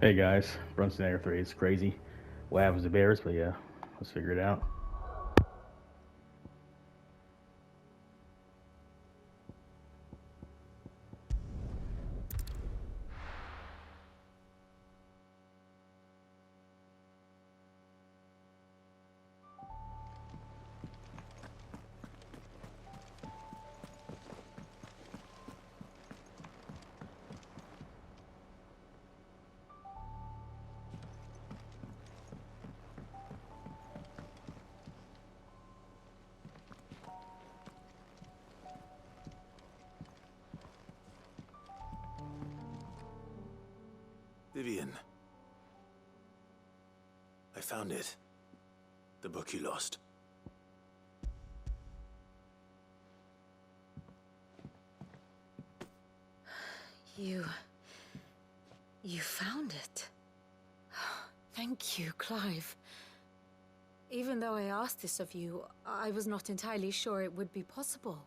Hey guys, Brunson Air 3, it's crazy. What happens to bears, but yeah, let's figure it out. Vivian. I found it. The book you lost. You found it. Thank you, Clive. Even though I asked this of you, I was not entirely sure it would be possible.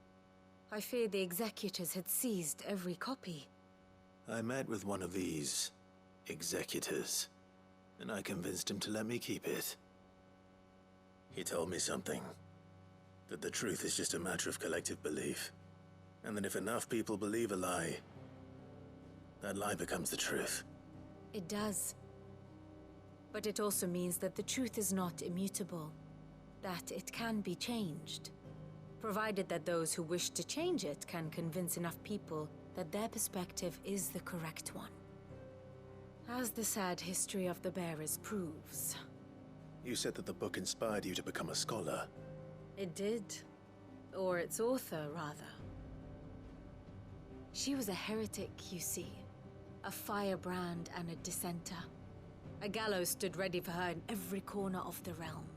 I feared the executors had seized every copy. I met with one of these executors, and I convinced him to let me keep it. He told me something. That the truth is just a matter of collective belief. And that if enough people believe a lie, that lie becomes the truth. It does. But it also means that the truth is not immutable. That it can be changed. Provided that those who wish to change it can convince enough people that their perspective is the correct one. As the sad history of the bearers proves. You said that the book inspired you to become a scholar. It did. Or its author, rather. She was a heretic, you see. A firebrand and a dissenter. A gallows stood ready for her in every corner of the realm.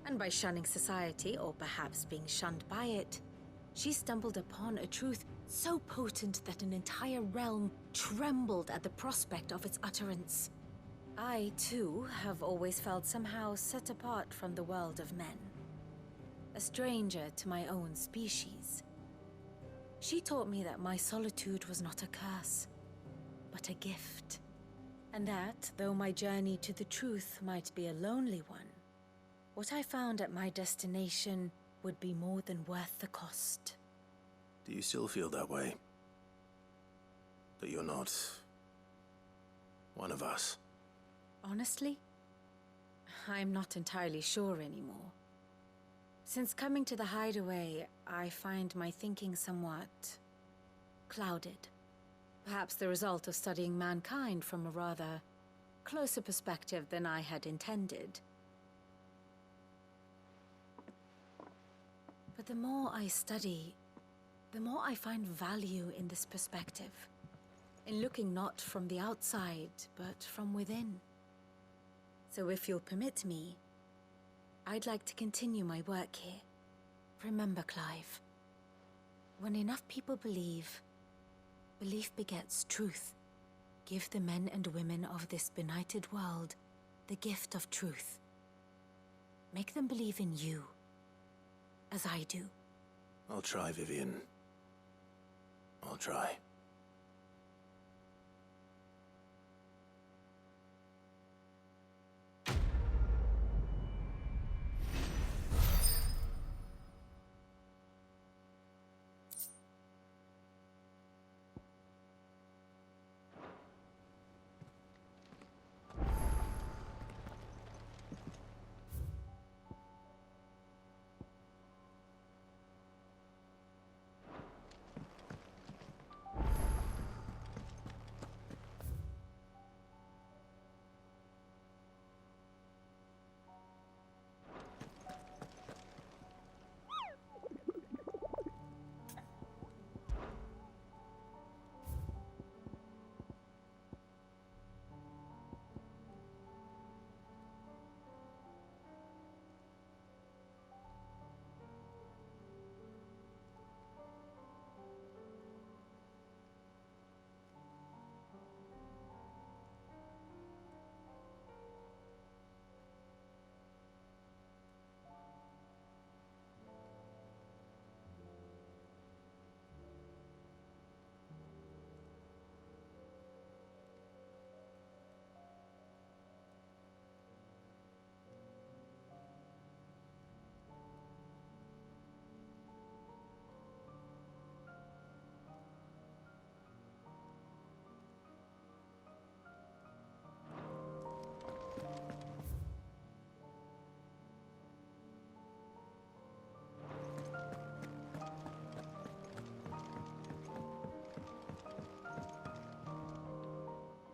And by shunning society, or perhaps being shunned by it, she stumbled upon a truth so potent that an entire realm trembled at the prospect of its utterance. I, too, have always felt somehow set apart from the world of men. A stranger to my own species. She taught me that my solitude was not a curse, but a gift. And that, though my journey to the truth might be a lonely one, what I found at my destination would be more than worth the cost. Do you still feel that way? That you're not one of us? Honestly, I'm not entirely sure anymore. Since coming to the hideaway, I find my thinking somewhat clouded. Perhaps the result of studying mankind from a rather closer perspective than I had intended. But the more I study, the more I find value in this perspective. In looking not from the outside, but from within. So if you'll permit me, I'd like to continue my work here. Remember, Clive, when enough people believe, belief begets truth. Give the men and women of this benighted world the gift of truth. Make them believe in you, as I do. I'll try, Vivian. I'll try.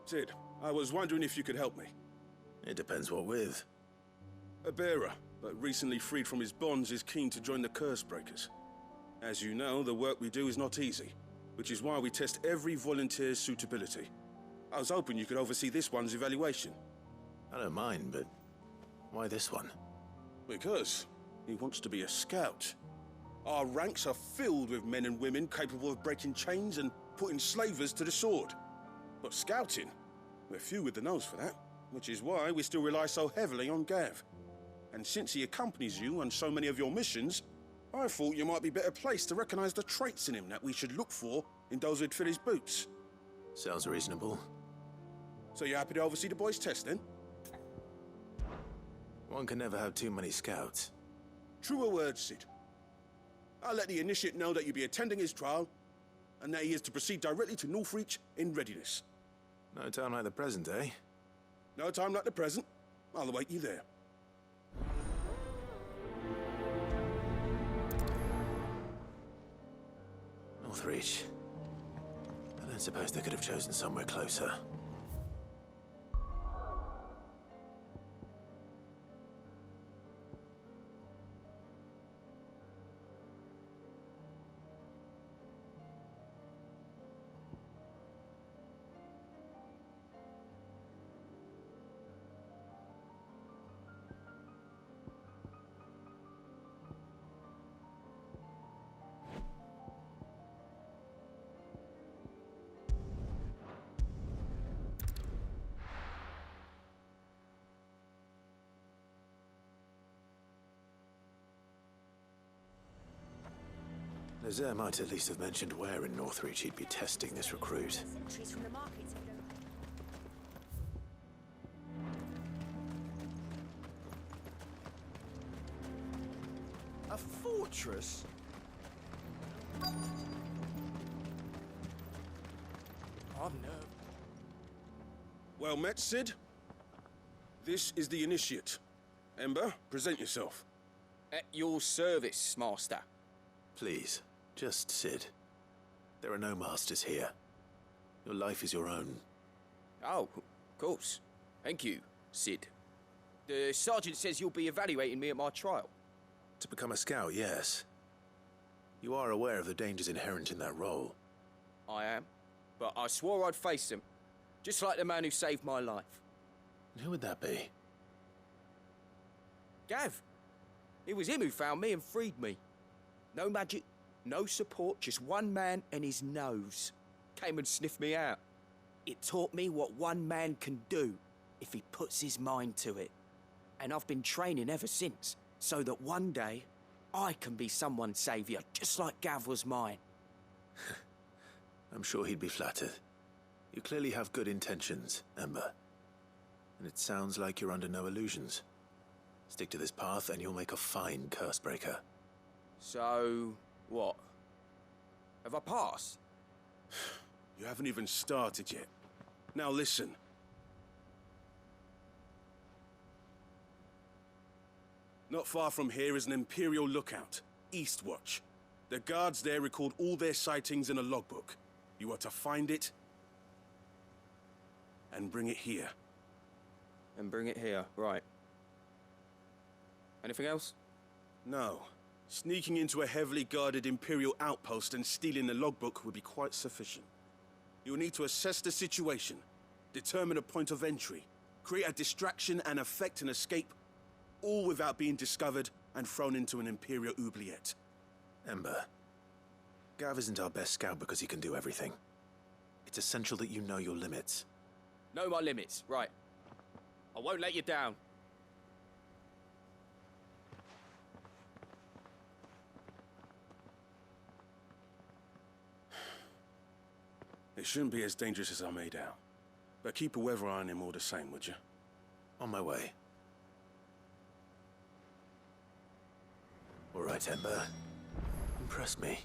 Sid, I was wondering if you could help me. It depends what with. A bearer, but recently freed from his bonds, is keen to join the Curse Breakers. As you know, the work we do is not easy, which is why we test every volunteer's suitability. I was hoping you could oversee this one's evaluation. I don't mind, but why this one? Because he wants to be a scout. Our ranks are filled with men and women capable of breaking chains and putting slavers to the sword. But scouting, we're few with the nose for that, which is why we still rely so heavily on Gav. And since he accompanies you on so many of your missions, I thought you might be better placed to recognize the traits in him that we should look for in those who'd fill his boots. Sounds reasonable. So you're happy to oversee the boys' test, then? One can never have too many scouts. Truer words, Sid. I'll let the initiate know that you'll be attending his trial, and that he is to proceed directly to Northreach in readiness. No time like the present, eh? No time like the present. I'll await you there. Northreach. I don't suppose they could have chosen somewhere closer. Lazare might at least have mentioned where in Northreach he'd be testing this recruit. A fortress? I've never... Well met, Sid. This is the initiate. Ember, present yourself. At your service, Master. Please, just Sid. There are no masters here. Your life is your own. Oh, of course. Thank you, Sid. The sergeant says you'll be evaluating me at my trial. To become a scout, yes. You are aware of the dangers inherent in that role. I am. But I swore I'd face them. Just like the man who saved my life. And who would that be? Gav. It was him who found me and freed me. No magic, no support, just one man and his nose. Came and sniffed me out. It taught me what one man can do if he puts his mind to it. And I've been training ever since, so that one day I can be someone's saviour, just like Gav was mine. I'm sure he'd be flattered. You clearly have good intentions, Ember. And it sounds like you're under no illusions. Stick to this path and you'll make a fine Cursebreaker. So, what? Have I passed? You haven't even started yet. Now listen. Not far from here is an Imperial lookout, Eastwatch. The guards there record all their sightings in a logbook. You are to find it and bring it here. And bring it here, right. Anything else? No. Sneaking into a heavily guarded Imperial outpost and stealing the logbook would be quite sufficient. You'll need to assess the situation, determine a point of entry, create a distraction and effect an escape, all without being discovered and thrown into an Imperial oubliette. Ember, Gav isn't our best scout because he can do everything. It's essential that you know your limits. Know my limits, right. I won't let you down. It shouldn't be as dangerous as I made out. But keep a weather eye on him all the same, would you? On my way. All right, Ember. Impress me.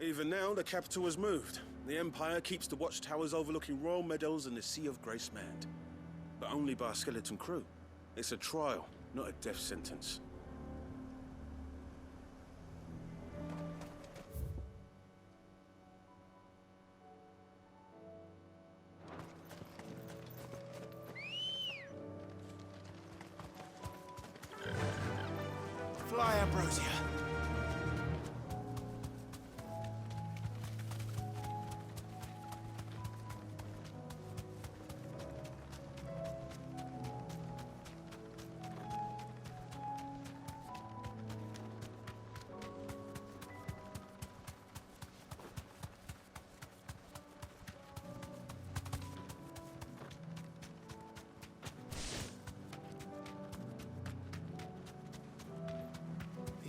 Even now, the capital has moved. The Empire keeps the watchtowers overlooking royal meadows and the Sea of Grace manned. But only by a skeleton crew. It's a trial, not a death sentence.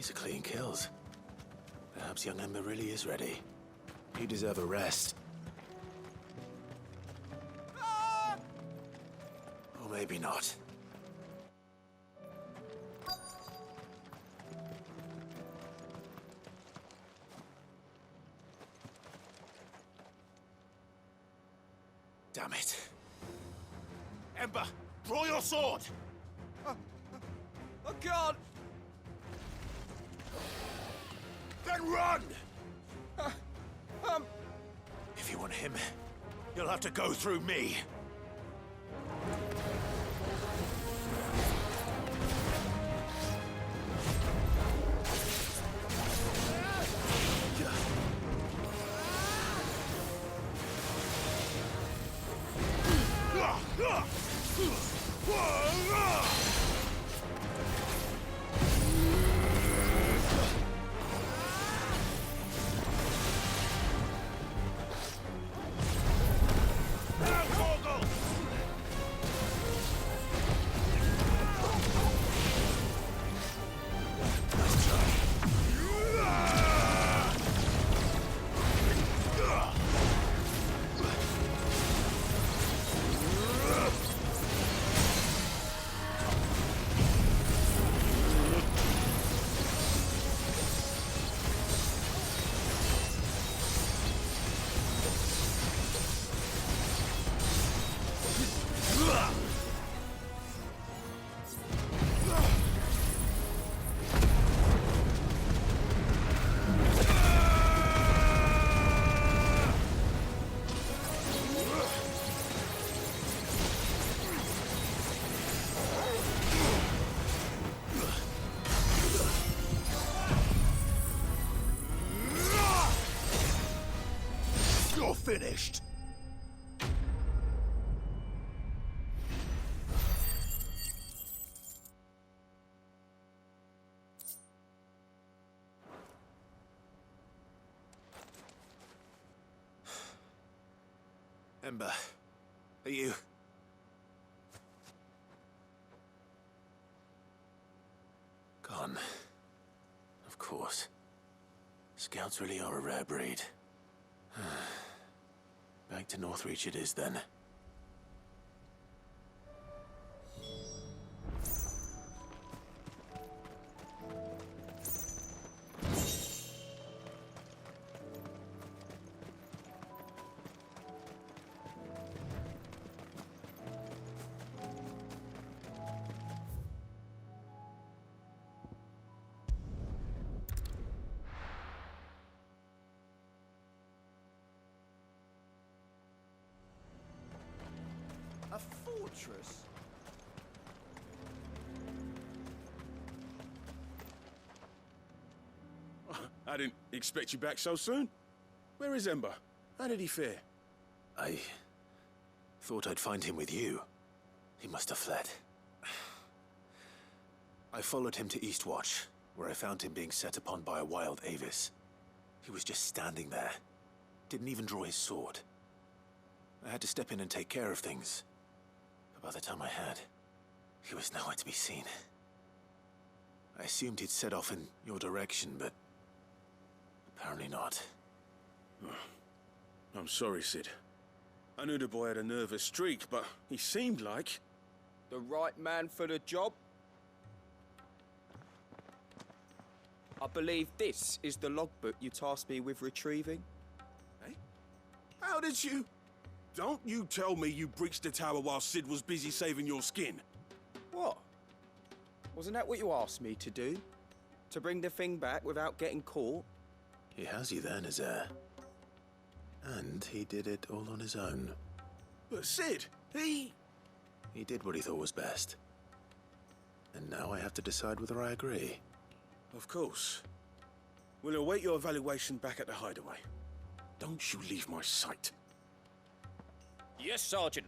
These are clean kills. Perhaps young Ember really is ready. You deserve a rest. Or maybe not. Damn it. Ember, draw your sword! I can't! Then run! If you want him, you'll have to go through me. You're finished. Ember, are you... gone? Of course. Scouts really are a rare breed. Back to Northreach it is, then. A fortress? I didn't expect you back so soon. Where is Ember? How did he fare? I thought I'd find him with you. He must have fled. I followed him to Eastwatch, where I found him being set upon by a wild Avis. He was just standing there. Didn't even draw his sword. I had to step in and take care of things. But by the time I had, he was nowhere to be seen. I assumed he'd set off in your direction, but apparently not. I'm sorry, Sid. I knew the boy had a nervous streak, but he seemed like... The right man for the job? I believe this is the logbook you tasked me with retrieving. Eh? How did you... Don't you tell me you breached the tower while Sid was busy saving your skin. What? Wasn't that what you asked me to do? To bring the thing back without getting caught? He has you there, Nazaire. And he did it all on his own. But Sid, he did what he thought was best. And now I have to decide whether I agree. Of course. We'll await your evaluation back at the hideaway. Don't you leave my sight. Yes, Sergeant.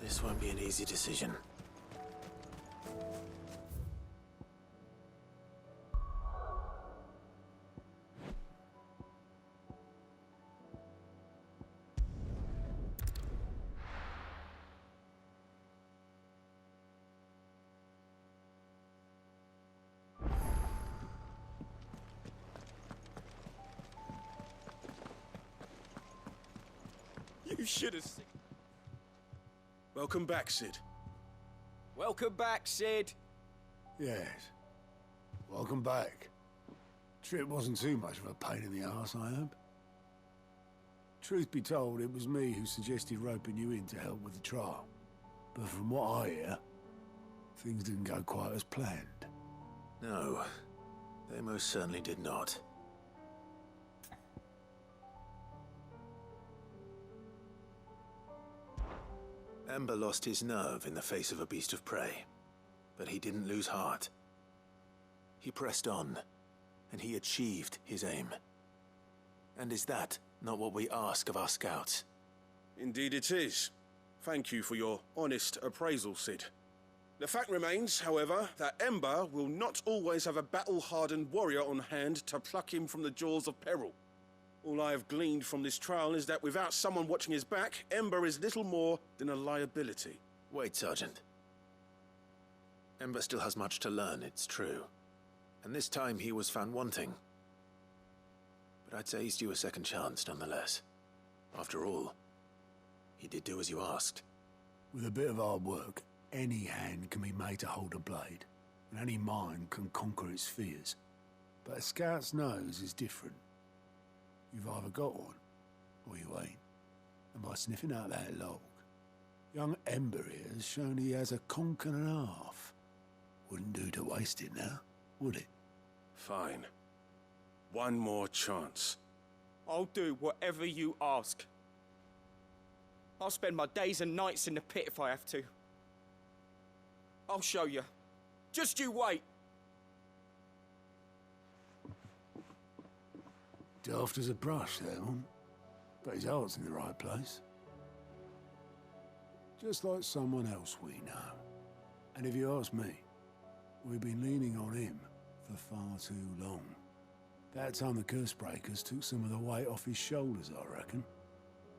This won't be an easy decision. should have seen. Welcome back, Sid. Welcome back, Sid. Yes. Welcome back. Trip wasn't too much of a pain in the arse, I hope. Truth be told, it was me who suggested roping you in to help with the trial. But from what I hear, things didn't go quite as planned. No, they most certainly did not. Ember lost his nerve in the face of a beast of prey, but he didn't lose heart. He pressed on, and he achieved his aim. And is that not what we ask of our scouts? Indeed it is. Thank you for your honest appraisal, Sid. The fact remains, however, that Ember will not always have a battle-hardened warrior on hand to pluck him from the jaws of peril. All I have gleaned from this trial is that without someone watching his back, Ember is little more than a liability. Wait, Sergeant. Ember still has much to learn, it's true. And this time he was found wanting. But I'd say he's due a second chance, nonetheless. After all, he did do as you asked. With a bit of hard work, any hand can be made to hold a blade, and any mind can conquer its fears. But a scout's nose is different. You've either got one, or you ain't. And by sniffing out that log, young Ember here has shown he has a conch and a half. Wouldn't do to waste it now, would it? Fine. One more chance. I'll do whatever you ask. I'll spend my days and nights in the pit if I have to. I'll show you. Just you wait. Daft as a brush, that one. But his heart's in the right place. Just like someone else we know. And if you ask me, we've been leaning on him for far too long. That time the curse breakers took some of the weight off his shoulders, I reckon.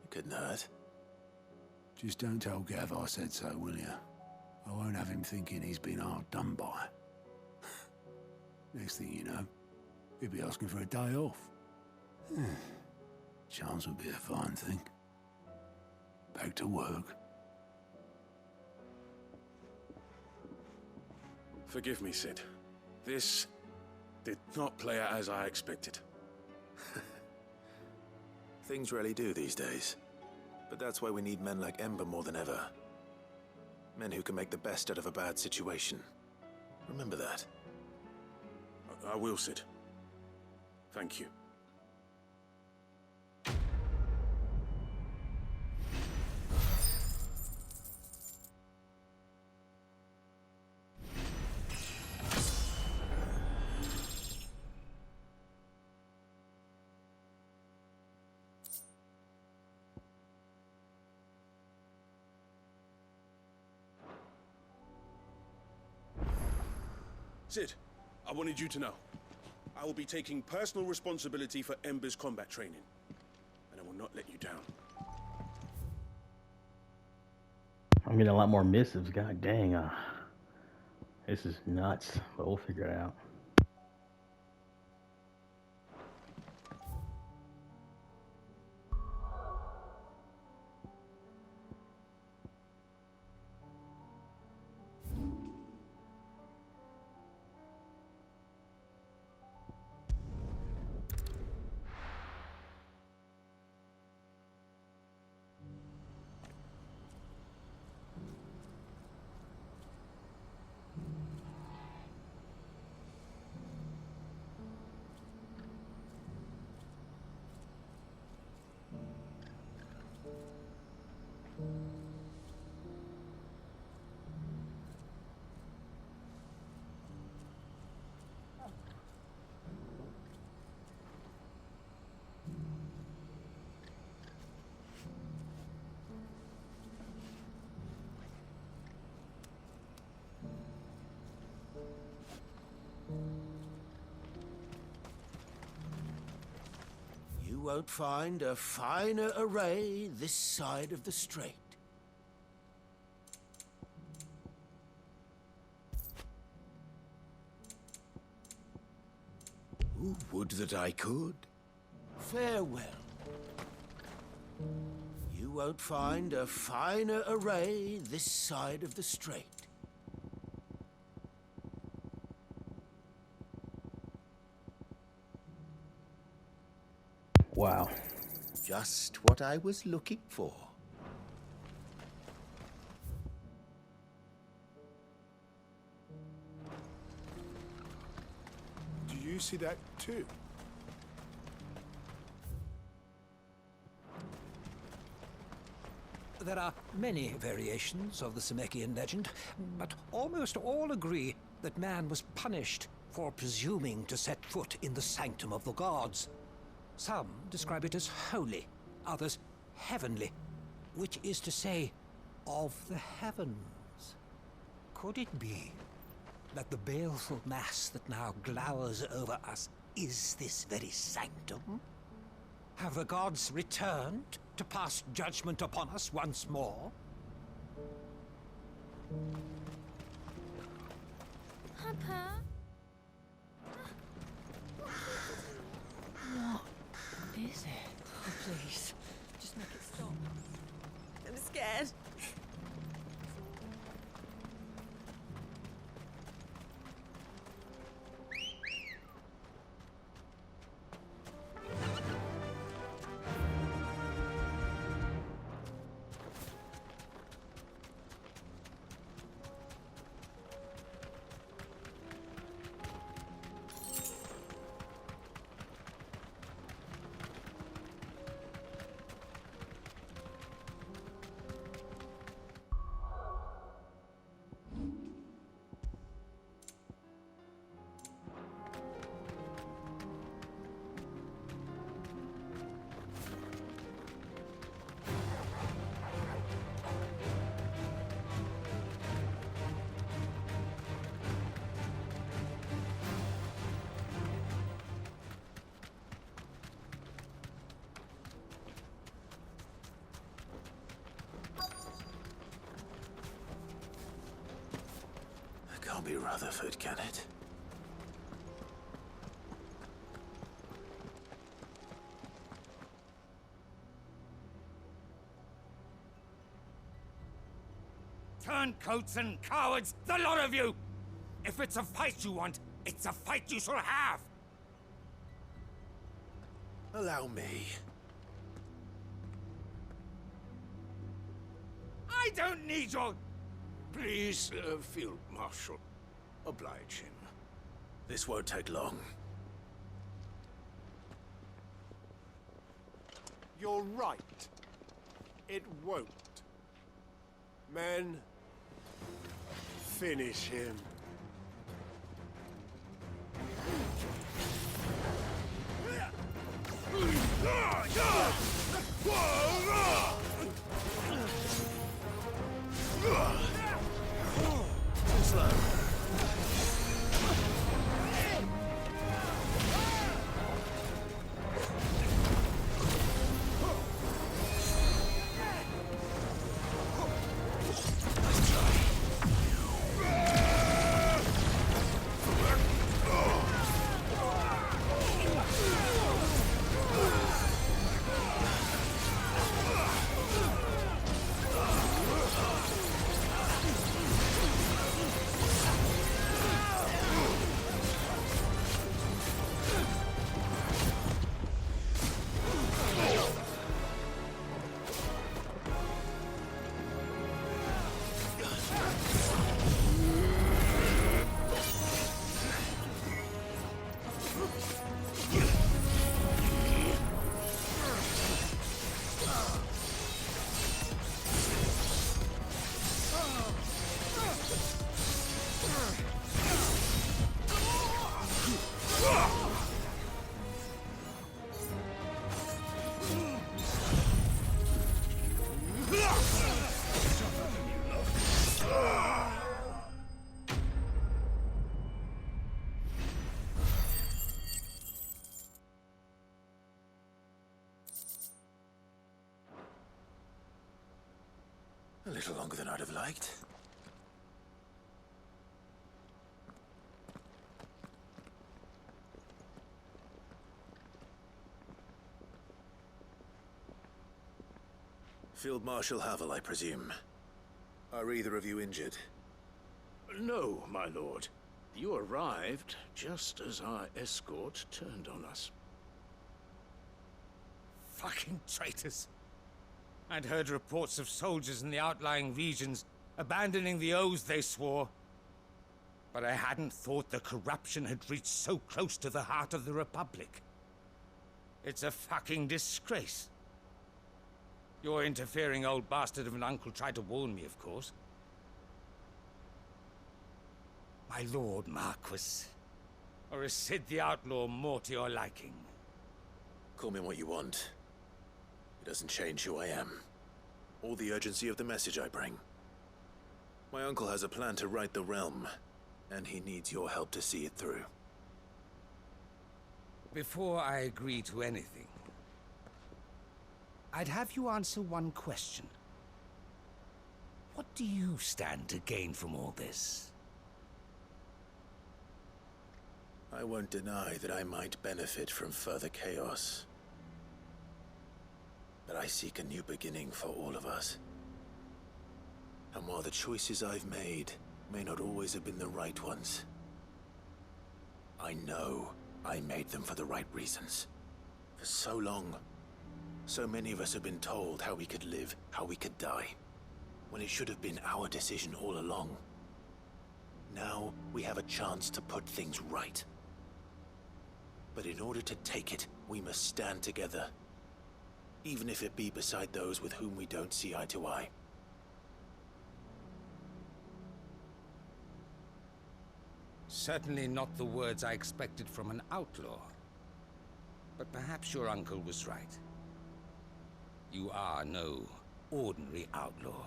It couldn't hurt. Just don't tell Gav I said so, will you? I won't have him thinking he's been hard done by. Next thing you know, he'll be asking for a day off. Chance would be a fine thing. Back to work. Forgive me, Sid. This did not play out as I expected. Things rarely do these days. But that's why we need men like Ember more than ever. Men who can make the best out of a bad situation. Remember that. I will, Sid. Thank you. Sid, I wanted you to know. I will be taking personal responsibility for Ember's combat training. And I will not let you down. I'm getting a lot more missives. God dang. This is nuts, but we'll figure it out. You won't find a finer array this side of the strait. Ooh, would that I could. Farewell. You won't find a finer array this side of the strait. Wow. Just what I was looking for. Do you see that too? There are many variations of the Zemeckis legend, but almost all agree that man was punished for presuming to set foot in the sanctum of the gods. Some describe it as holy, others heavenly, which is to say, of the heavens. Could it be that the baleful mass that now glowers over us is this very sanctum? Have the gods returned to pass judgment upon us once more? Papa? What is it? Oh, please, just make it stop. I'm scared. Can't be Rutherford, can it? Turncoats and cowards, the lot of you! If it's a fight you want, it's a fight you shall have! Allow me. I don't need your... Please, Field Marshal, oblige him. This won't take long. You're right. It won't. Men, finish him. Slow. A little longer than I'd have liked. Field Marshal Havel, I presume. Are either of you injured? No, my lord. You arrived just as our escort turned on us. Fucking traitors. I'd heard reports of soldiers in the outlying regions abandoning the oaths they swore. But I hadn't thought the corruption had reached so close to the heart of the Republic. It's a fucking disgrace. Your interfering old bastard of an uncle tried to warn me, of course. My lord Marquis. Or is Sid the Outlaw more to your liking? Call me what you want. It doesn't change who I am, or the urgency of the message I bring. My uncle has a plan to right the realm, and he needs your help to see it through. Before I agree to anything, I'd have you answer one question. What do you stand to gain from all this? I won't deny that I might benefit from further chaos. But I seek a new beginning for all of us. And while the choices I've made may not always have been the right ones, I know I made them for the right reasons. For so long, so many of us have been told how we could live, how we could die, when it should have been our decision all along. Now we have a chance to put things right. But in order to take it, we must stand together, even if it be beside those with whom we don't see eye to eye. Certainly not the words I expected from an outlaw. But perhaps your uncle was right. You are no ordinary outlaw.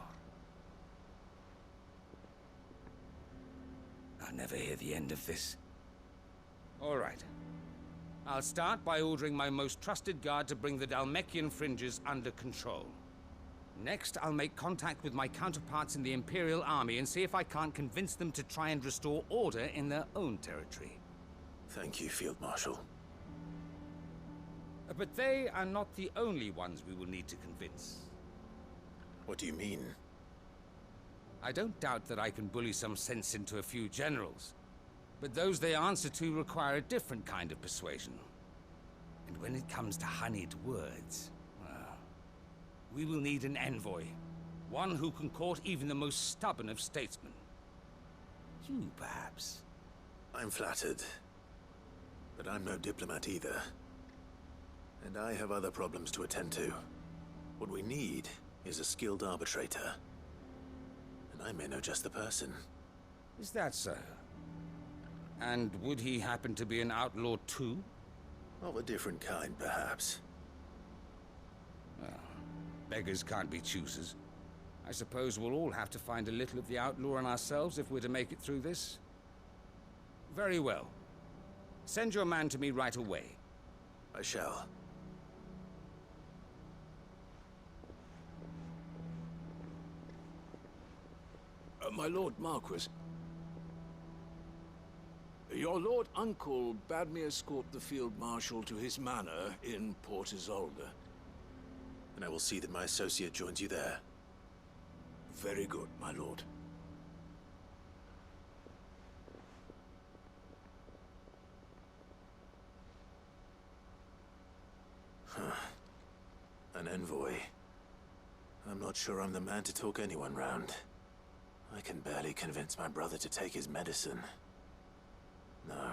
I'll never hear the end of this. All right. I'll start by ordering my most trusted guard to bring the Dhalmekian fringes under control. Next, I'll make contact with my counterparts in the Imperial Army and see if I can't convince them to try and restore order in their own territory. Thank you, Field Marshal. But they are not the only ones we will need to convince. What do you mean? I don't doubt that I can bully some sense into a few generals. But those they answer to require a different kind of persuasion. And when it comes to honeyed words, well, we will need an envoy. One who can court even the most stubborn of statesmen. You, perhaps? I'm flattered. But I'm no diplomat either. And I have other problems to attend to. What we need is a skilled arbitrator. And I may know just the person. Is that so? And would he happen to be an outlaw too? Of a different kind, perhaps. Well, beggars can't be choosers. I suppose we'll all have to find a little of the outlaw in ourselves if we're to make it through this. Very well. Send your man to me right away. I shall. My Lord Marquis. Your Lord Uncle bade me escort the Field Marshal to his manor in Port Isolde. And I will see that my associate joins you there. Very good, my lord. An envoy. I'm not sure I'm the man to talk anyone round. I can barely convince my brother to take his medicine. No.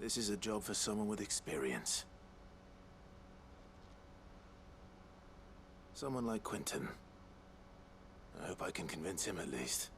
This is a job for someone with experience. Someone like Quentin. I hope I can convince him at least.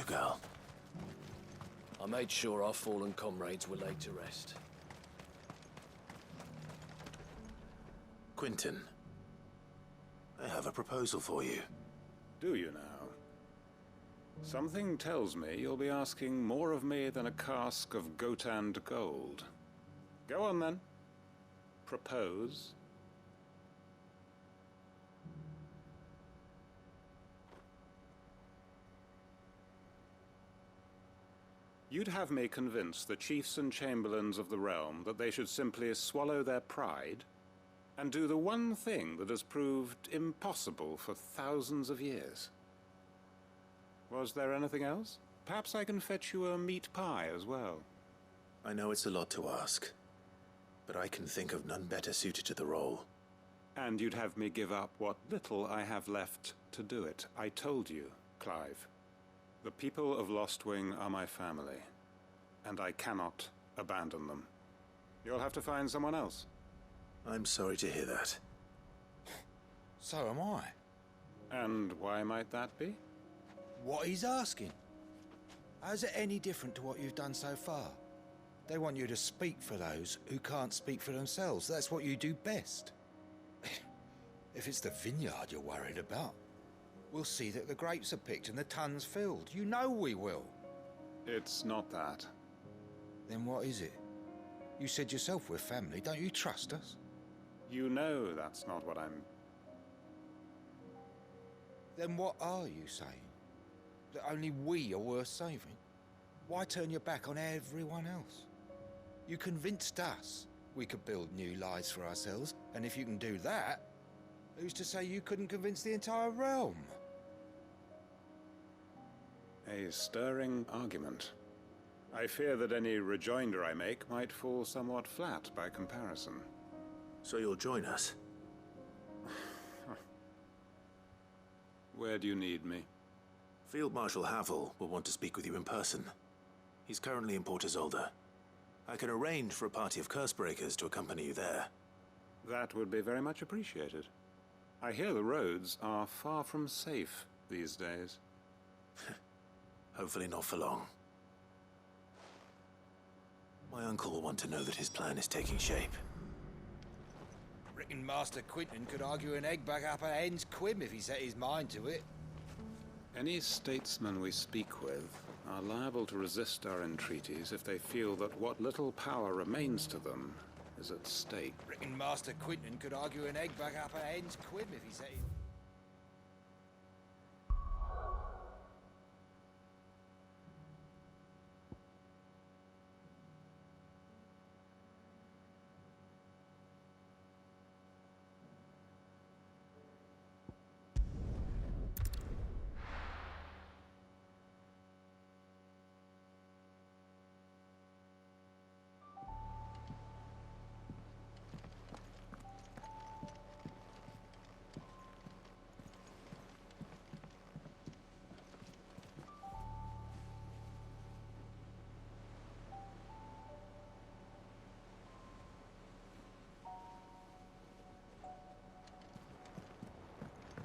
Nilfgaard. I made sure our fallen comrades were laid to rest. Quinton, I have a proposal for you. Do you now? Something tells me you'll be asking more of me than a cask of Gotand gold. Go on then. Propose. You'd have me convince the chiefs and chamberlains of the realm that they should simply swallow their pride and do the one thing that has proved impossible for thousands of years. Was there anything else? Perhaps I can fetch you a meat pie as well. I know it's a lot to ask, but I can think of none better suited to the role. And you'd have me give up what little I have left to do it. I told you, Clive. The people of Lostwing are my family, and I cannot abandon them. You'll have to find someone else. I'm sorry to hear that. So am I. And why might that be? What he's asking. How's it any different to what you've done so far? They want you to speak for those who can't speak for themselves. That's what you do best. If it's the vineyard you're worried about, we'll see that the grapes are picked and the tons filled. You know we will. It's not that. Then what is it? You said yourself we're family. Don't you trust us? You know that's not what I'm... Then what are you saying? That only we are worth saving? Why turn your back on everyone else? You convinced us we could build new lives for ourselves, and if you can do that, who's to say you couldn't convince the entire realm? A stirring argument. I fear that any rejoinder I make might fall somewhat flat by comparison. So you'll join us? Where do you need me? Field Marshal Havel will want to speak with you in person. He's currently in Port Isolde. I can arrange for a party of Cursebreakers to accompany you there. That would be very much appreciated. I hear the roads are far from safe these days. Hopefully not for long. My uncle will want to know that his plan is taking shape. Reckon Master Quinton could argue an egg back up a hen's quim if he set his mind to it. Any statesmen we speak with are liable to resist our entreaties if they feel that what little power remains to them is at stake. Reckon Master Quinton could argue an egg back up a hen's quim if he set his...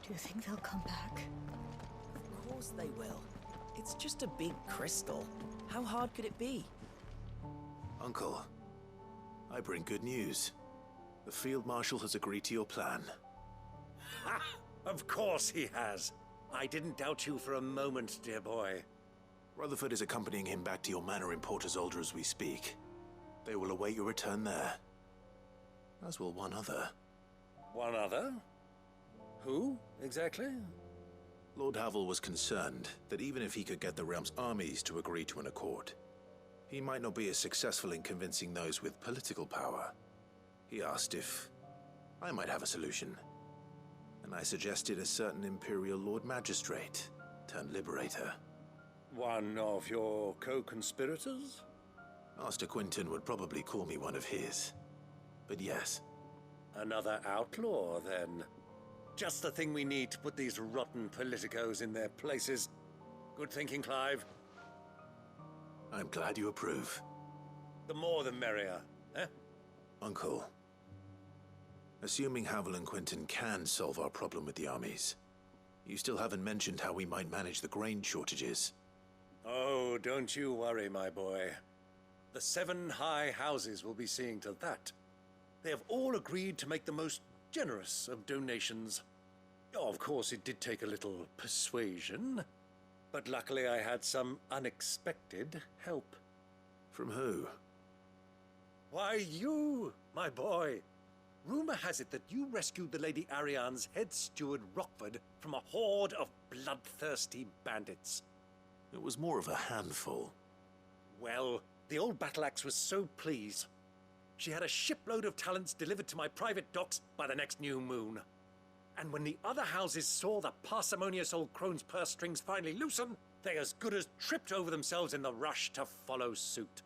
Do you think they'll come back? Of course they will. It's just a big crystal. How hard could it be? Uncle, I bring good news. The Field Marshal has agreed to your plan. Ha! Of course he has. I didn't doubt you for a moment, dear boy. Rutherford is accompanying him back to your manor in Port Isolde as we speak. They will await your return there. As will one other. One other? Who, exactly? Lord Havel was concerned that even if he could get the realm's armies to agree to an accord, he might not be as successful in convincing those with political power. He asked if I might have a solution, and I suggested a certain Imperial Lord Magistrate turned Liberator. One of your co-conspirators? Master Quinton would probably call me one of his, but yes. Another outlaw, then. Just the thing we need to put these rotten politicos in their places. Good thinking, Clive. I'm glad you approve. The more the merrier, eh? Uncle, assuming Havel and Quinton can solve our problem with the armies, you still haven't mentioned how we might manage the grain shortages. Oh, don't you worry, my boy. The 7 high houses will be seeing to that. They have all agreed to make the most generous of donations. Oh, of course, it did take a little persuasion, but luckily I had some unexpected help. From who? Why, you, my boy. Rumor has it that you rescued the Lady Ariane's head steward Rockford from a horde of bloodthirsty bandits. It was more of a handful. Well, the old battle axe was so pleased. She had a shipload of talents delivered to my private docks by the next new moon. And when the other houses saw the parsimonious old crone's purse strings finally loosen, they as good as tripped over themselves in the rush to follow suit.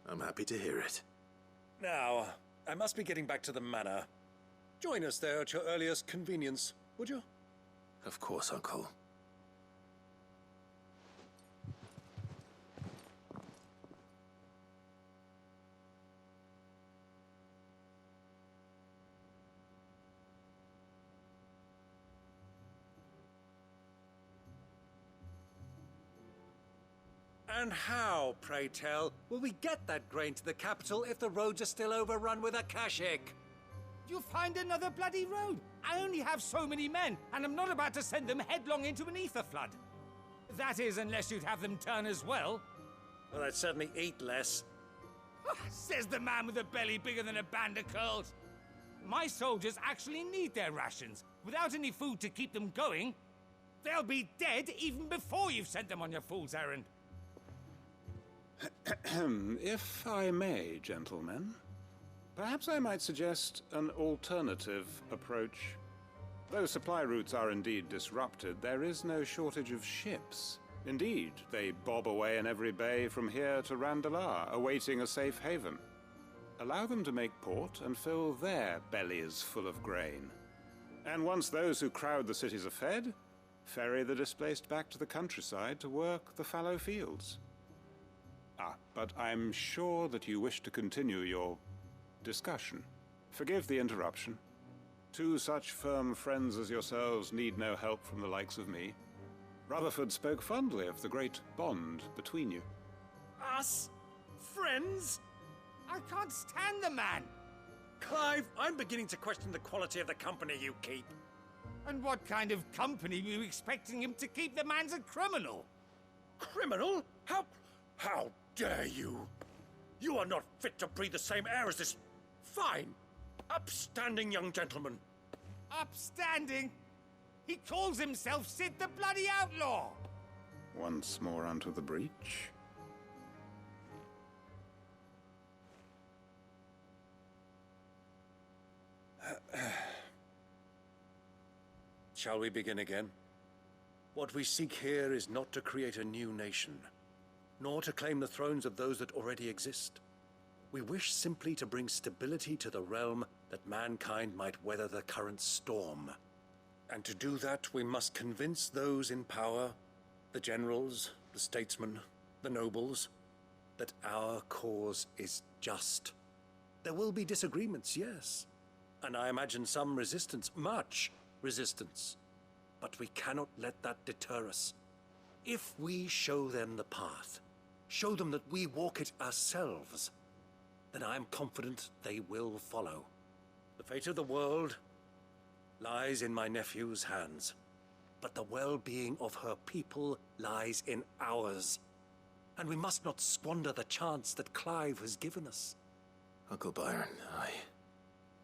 I'm happy to hear it. Now, I must be getting back to the manor. Join us there at your earliest convenience, would you? Of course, Uncle. And how, pray tell, will we get that grain to the capital if the roads are still overrun with akashic? You find another bloody road. I only have so many men, and I'm not about to send them headlong into an ether flood. That is, unless you'd have them turn as well. Well, I'd certainly eat less. Says the man with a belly bigger than a band of curls. My soldiers actually need their rations. Without any food to keep them going, they'll be dead even before you've sent them on your fool's errand. If I may, gentlemen, perhaps I might suggest an alternative approach. Though supply routes are indeed disrupted, there is no shortage of ships. Indeed, they bob away in every bay from here to Randalar, awaiting a safe haven. Allow them to make port and fill their bellies full of grain. And once those who crowd the cities are fed, ferry the displaced back to the countryside to work the fallow fields. But I'm sure that you wish to continue your discussion. Forgive the interruption. 2 such firm friends as yourselves need no help from the likes of me. Rutherford spoke fondly of the great bond between you. Us? Friends? I can't stand the man! Clive, I'm beginning to question the quality of the company you keep. And what kind of company were you expecting him to keep? The man's a criminal! Criminal? How dare you? You are not fit to breathe the same air as this fine, upstanding young gentleman. Upstanding? He calls himself Sid the bloody outlaw! Once more onto the breach. Shall we begin again? What we seek here is not to create a new nation, nor to claim the thrones of those that already exist. We wish simply to bring stability to the realm that mankind might weather the current storm. And to do that, we must convince those in power, the generals, the statesmen, the nobles, that our cause is just. There will be disagreements, yes, and I imagine some resistance, much resistance. But we cannot let that deter us. If we show them the path, show them that we walk it ourselves, then I am confident they will follow. The fate of the world lies in my nephew's hands, but the well-being of her people lies in ours. And we must not squander the chance that Clive has given us. Uncle Byron,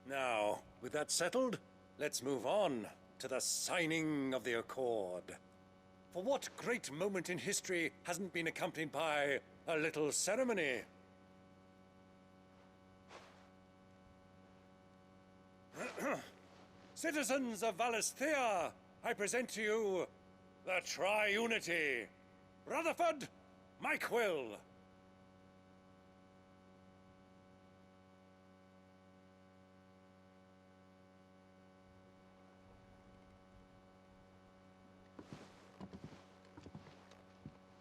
Now, with that settled, let's move on to the signing of the Accord. For what great moment in history hasn't been accompanied by a little ceremony? Citizens of Valisthea, I present to you the Tri-Unity. Rutherford, Mike Will.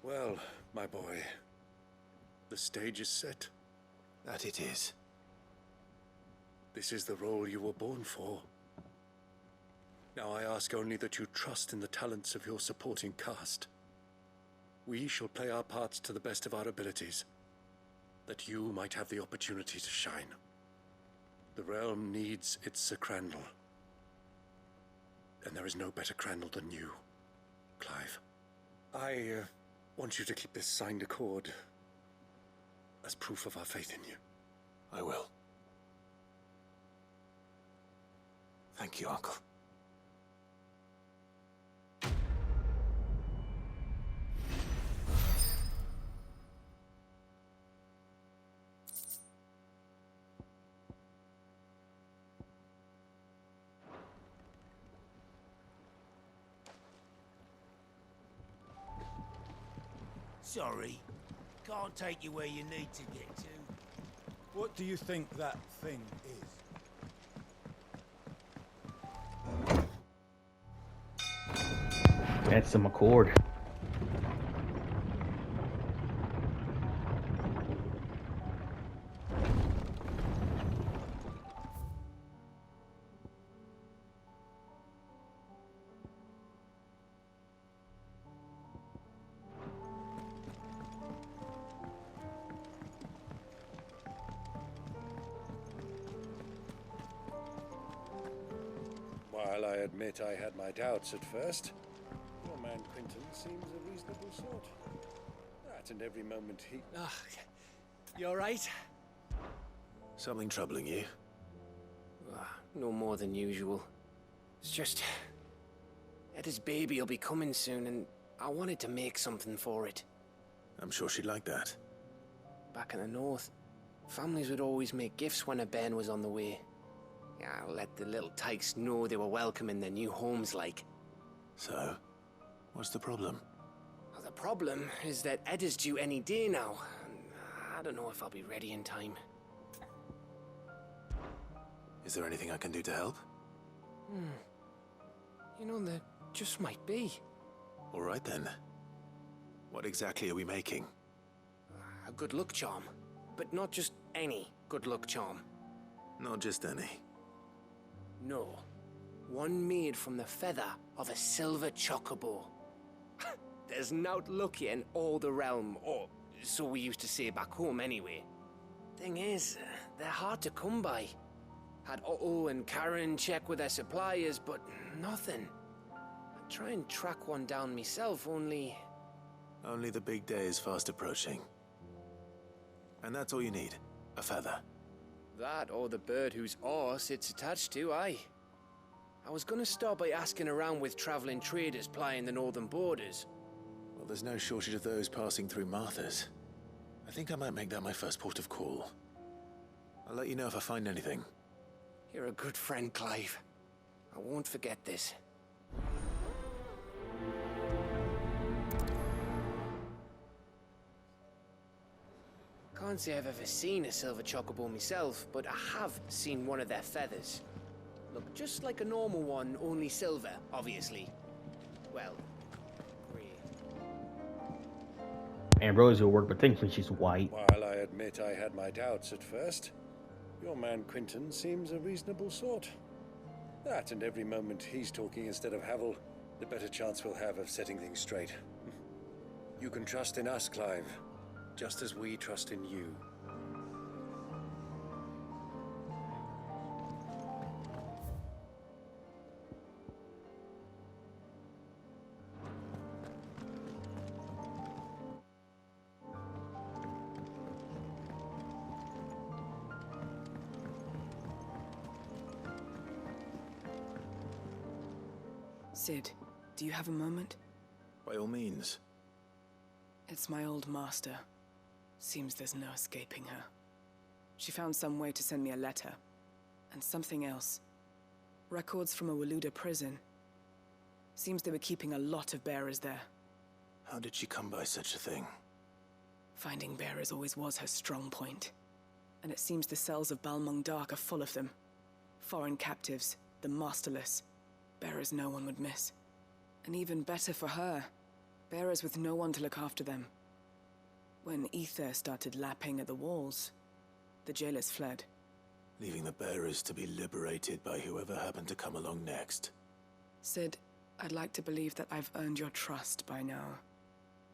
Well, my boy, the stage is set. That it is. This is the role you were born for. Now I ask only that you trust in the talents of your supporting cast. We shall play our parts to the best of our abilities, that you might have the opportunity to shine. The realm needs its Sir Crandall. And there is no better Crandall than you, Clive. I want you to keep this signed accord as proof of our faith in you. I will. Thank you, Uncle. Sorry, can't take you where you need to get to. What do you think that thing is? That's some accord. While I admit I had my doubts at first, your man Quinton seems a reasonable sort. That and every moment he... You alright? Something troubling you? No more than usual. It's just... Etta's baby will be coming soon, and I wanted to make something for it. I'm sure she'd like that. Back in the north, families would always make gifts when a bairn was on the way. I'll let the little tykes know they were welcome in their new homes, like. So, what's the problem? Well, the problem is that Etta's due any day now. I don't know if I'll be ready in time. Is there anything I can do to help? You know, there just might be. All right then. What exactly are we making? A good luck charm. But not just any good luck charm. Not just any. No. One made from the feather of a silver chocobo. There's naught luckier in all the realm, or so we used to say back home anyway. Thing is, they're hard to come by. Had Otto and Karen check with their suppliers, but nothing. I'd try and track one down myself, only... Only the big day is fast approaching. And that's all you need, a feather. That or the bird whose horse it's attached to, aye. I was gonna start by asking around with traveling traders plying the northern borders. Well, there's no shortage of those passing through Martha's. I think I might make that my first port of call. I'll let you know if I find anything. You're a good friend, Clive. I won't forget this. Can't say I've ever seen a silver chocobo myself, but I have seen one of their feathers. Look just like a normal one, only silver, obviously. Well, grey. Ambrosia will work, but thankfully she's white. While I admit I had my doubts at first, your man Quinton seems a reasonable sort. That and every moment he's talking instead of Havel, the better chance we'll have of setting things straight. You can trust in us, Clive, just as we trust in you. Sid, do you have a moment? By all means. It's my old master. Seems there's no escaping her. She found some way to send me a letter. And something else. Records from a Waluda prison. Seems they were keeping a lot of bearers there. How did she come by such a thing? Finding bearers always was her strong point. And it seems the cells of Balmung Dark are full of them. Foreign captives, the masterless. Bearers no one would miss. And even better for her, bearers with no one to look after them. When ether started lapping at the walls, the jailers fled. Leaving the bearers to be liberated by whoever happened to come along next. Sid, I'd like to believe that I've earned your trust by now.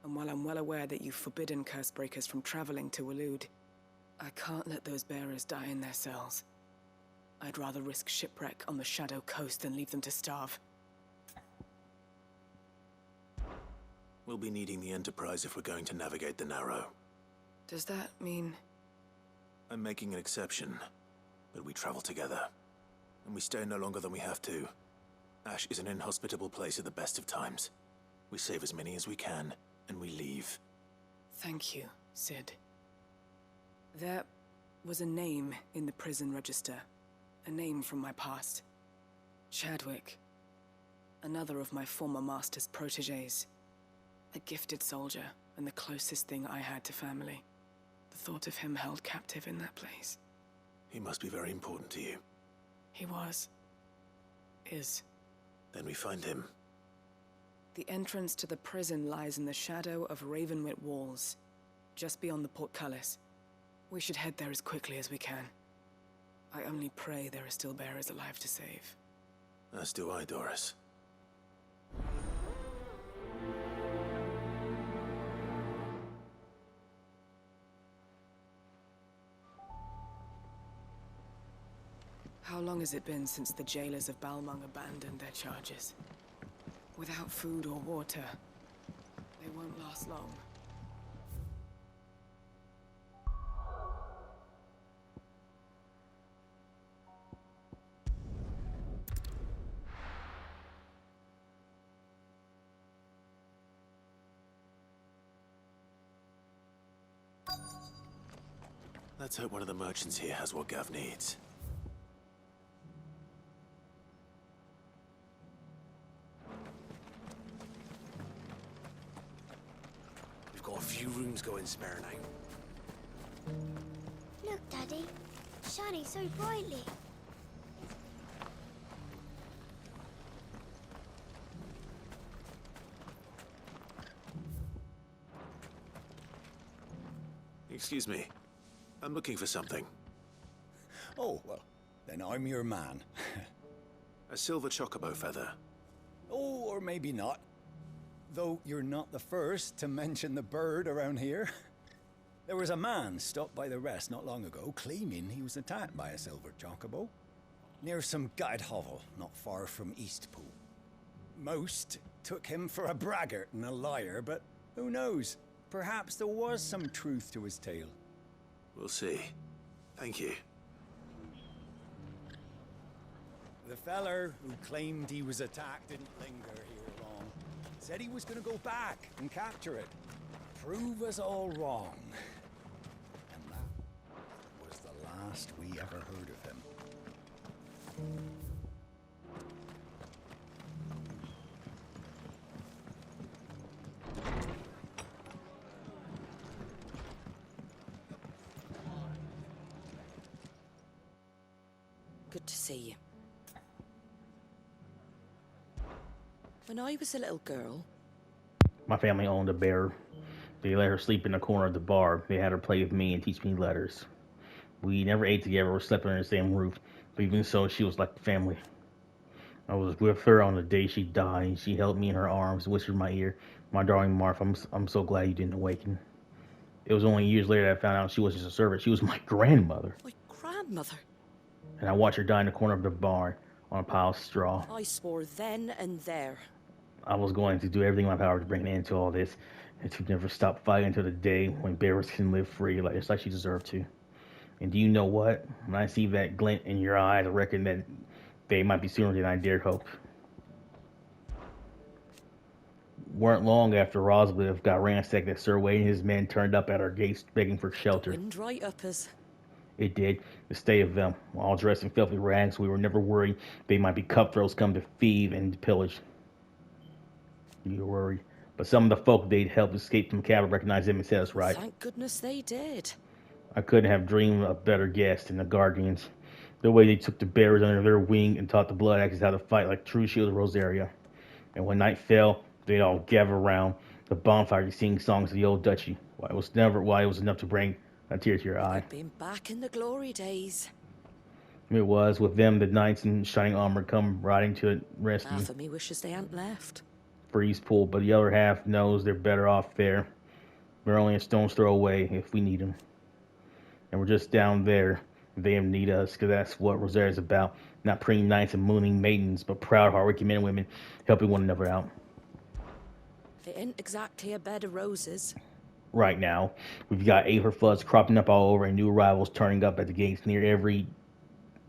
And while I'm well aware that you've forbidden Cursebreakers from traveling to Waloed, I can't let those bearers die in their cells. I'd rather risk shipwreck on the Shadow Coast than leave them to starve. We'll be needing the Enterprise if we're going to navigate the Narrow. Does that mean... I'm making an exception, but we travel together. And we stay no longer than we have to. Ash is an inhospitable place at the best of times. We save as many as we can, and we leave. Thank you, Sid. There was a name in the prison register. A name from my past. Chadwick. Another of my former master's protégés. A gifted soldier, and the closest thing I had to family. The thought of him held captive in that place. He must be very important to you. He was. Is. Then we find him. The entrance to the prison lies in the shadow of Ravenwit Walls, just beyond the portcullis. We should head there as quickly as we can. I only pray there are still bearers alive to save. As do I, Doris. How long has it been since the jailers of Balmung abandoned their charges? Without food or water, they won't last long. Let's hope one of the merchants here has what Gav needs. We've got a few rooms going spare now. Look, Daddy. Shining so brightly. Excuse me. I'm looking for something. Oh, well, then I'm your man. A silver chocobo feather. Oh, or maybe not. Though you're not the first to mention the bird around here. There was a man stopped by the rest not long ago, claiming he was attacked by a silver chocobo. Near some gutted hovel, not far from Eastpool. Most took him for a braggart and a liar, but who knows? Perhaps there was some truth to his tale. We'll see. Thank you. The feller who claimed he was attacked didn't linger here long. Said he was gonna go back and capture it. Prove us all wrong. And that was the last we ever heard of him. Good to see you. When I was a little girl... My family owned a bear. They let her sleep in the corner of the bar. They had her play with me and teach me letters. We never ate together or slept under the same roof, but even so, she was like family. I was with her on the day she died, and she held me in her arms, whispered in my ear, "My darling Martha, I'm so glad you didn't awaken." It was only years later that I found out she wasn't just a servant. She was my grandmother. My grandmother? And I watched her die in the corner of the barn on a pile of straw. I swore then and there. I was going to do everything in my power to bring an end to all this, and to never stop fighting until the day when bearers can live free, just like she deserved to. And do you know what? When I see that glint in your eyes, I reckon that they might be sooner than I dared hope. Weren't long after Rosalind got ransacked that Sir Wade and his men turned up at our gates begging for shelter. Wind right up us. It did. The stay of them, all dressed in filthy rags, we were never worried they might be cutthroats come to thieve and pillage. You were worried. But some of the folk they'd helped escape from cabin recognized them and set us right. Thank goodness they did. I couldn't have dreamed of better guests than the Guardians. The way they took the bearers under their wing and taught the Blood Axes how to fight like true shields of Rosaria. And when night fell, they'd all gather around the bonfire to sing songs of the old duchy. Why it was enough to bring a tear to your eye. I've been back in the glory days. It was. With them, the knights in shining armor come riding to rescue. Half of me wishes they hadn't left. freeze pool, but the other half knows they're better off there. We're only a stone's throw away if we need them. And we're just down there if they need us, because that's what Rosaria's about. Not pretty knights and mooning maidens, but proud, hardworking men and women helping one another out. It ain't exactly a bed of roses. Right now, we've got Aether floods cropping up all over and new arrivals turning up at the gates near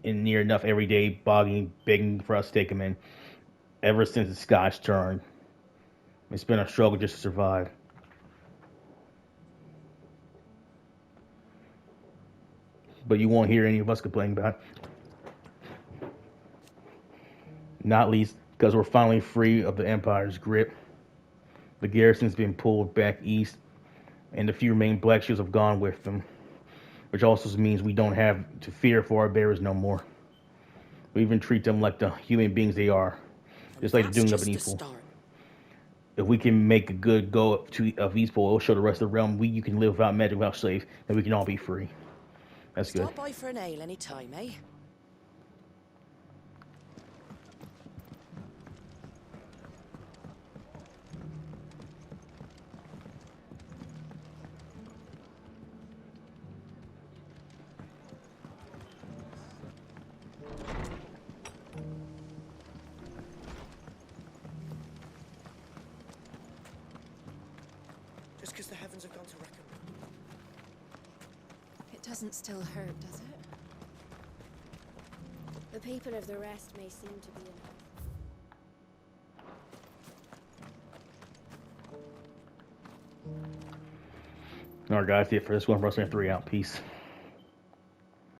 enough every day, begging for us to take them in. Ever since the skies turned, it's been a struggle just to survive. But you won't hear any of us complaining about it. Not least because we're finally free of the Empire's grip. The garrison's been pulled back east, and the few remaining black shields have gone with them, which also means we don't have to fear for our bearers no more. We even treat them like the human beings they are, just like they're doing up in Eastpool. If we can make a good go of Eastpool, it'll show the rest of the realm you can live without magic, without slaves, and we can all be free. That's good. Stop by for an ale any time, eh? Just because the heavens have gone to reckon. It doesn't still hurt, does it? The people of the rest may seem to be in. Alright guys, that's it for this one. Wrestling 3 out. Peace.